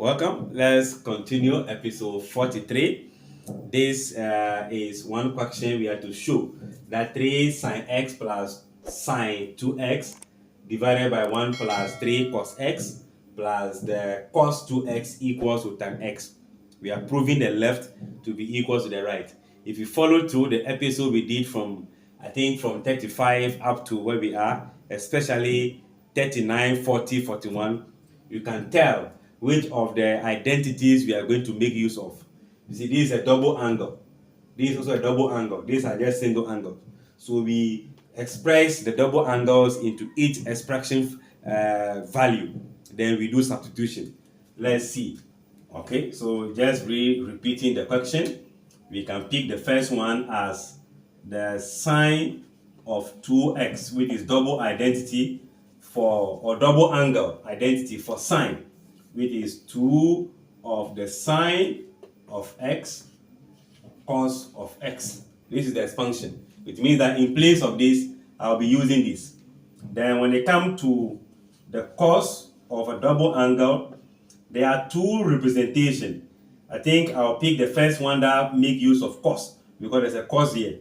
Welcome. Let's continue episode 43. This is one question we have to show that 3 sine x plus sine 2x divided by 1 plus 3 cos x plus the cos 2x equals to tan x. We are proving the left to be equal to the right. If you follow through the episode we did from 35 up to where we are, especially 39, 40, 41, you can tell which of the identities we are going to make use of. You see, this is a double angle. This is also a double angle. These are just single angles. So we express the double angles into each expression value. Then we do substitution. Let's see. Okay, so just repeating the question. We can pick the first one as the sine of 2x, which is double identity or double angle identity for sine, which is 2 of the sine of x cos of x. This is the expansion. It means that in place of this, I'll be using this. Then when they come to the cos of a double angle, there are two representations. I think I'll pick the first one that make use of cos, because there's a cos here.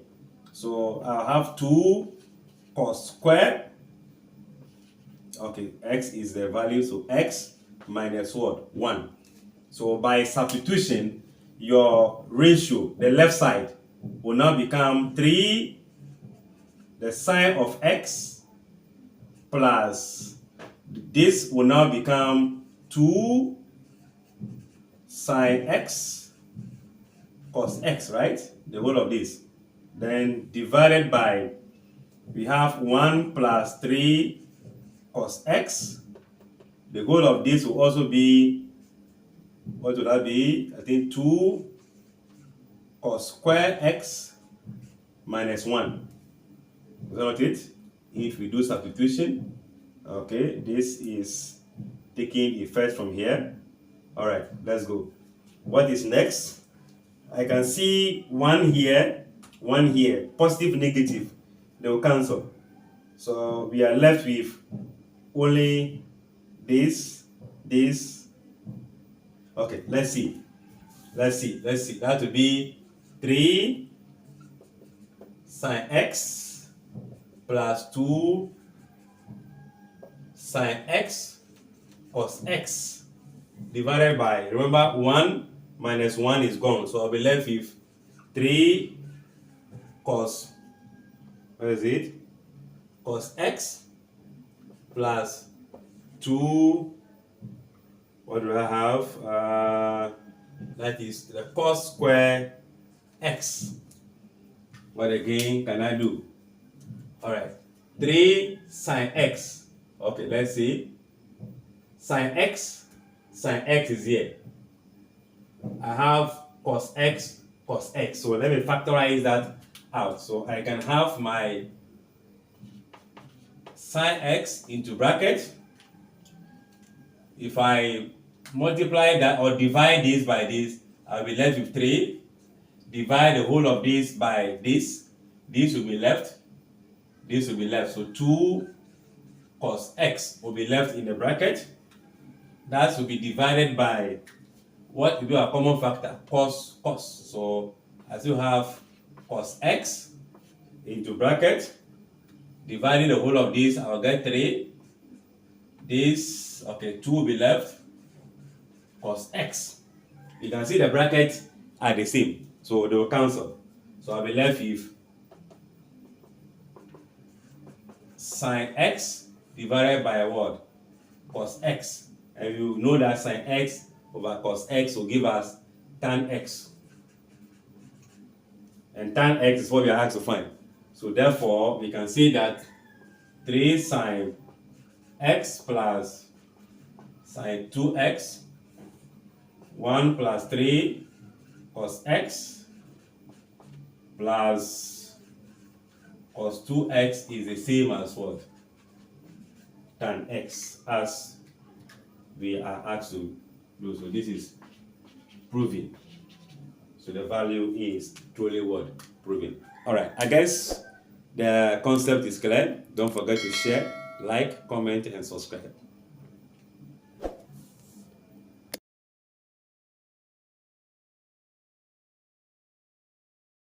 So I'll have 2 cos squared. Okay, x is the value, so x minus what? 1. So by substitution, your ratio, the left side, will now become 3 the sine of x plus this will now become 2 sine x cos x, right? The whole of this. Then divided by, we have 1 plus 3 cos x. The whole of this will also be, what would that be? I think 2 cos square x minus 1. Is that not it? If we do substitution, okay, this is taking effect from here. All right, let's go. What is next? I can see 1 here, 1 here, positive, negative. They will cancel. So we are left with only this. Okay, let's see. That would be 3 sine x plus 2 sine x cos x divided by, remember, 1 minus 1 is gone. So I'll be left with 3 cos, what is it? Cos x plus 2, what do I have? That is the cos square x. What again can I do? All right, 3 sine x. Okay, let's see. Sine x is here. I have cos x. So let me factorize that out. So I can have my sine x into bracket. If I multiply that or divide this by this, I'll be left with 3. Divide the whole of this by this. This will be left. This will be left. So 2 cos x will be left in the bracket. That will be divided by what will be our common factor? Cos. So I still have cos x into bracket. Dividing the whole of this, I'll get 3. This, okay, 2 will be left. Cos x. You can see the brackets are the same, so they will cancel. So I'll be left with sine x divided by what? Cos x. And you know that sine x over cos x will give us tan x. And tan x is what we are asked to find. So therefore, we can say that 3 sine x plus sine 2x, 1 plus 3 cos x plus cos 2x is the same as what? Tan x, as we are asked to do. So this is proving. So the value is truly what? Proving. All right, I guess the concept is clear. Don't forget to share, like, comment, and subscribe.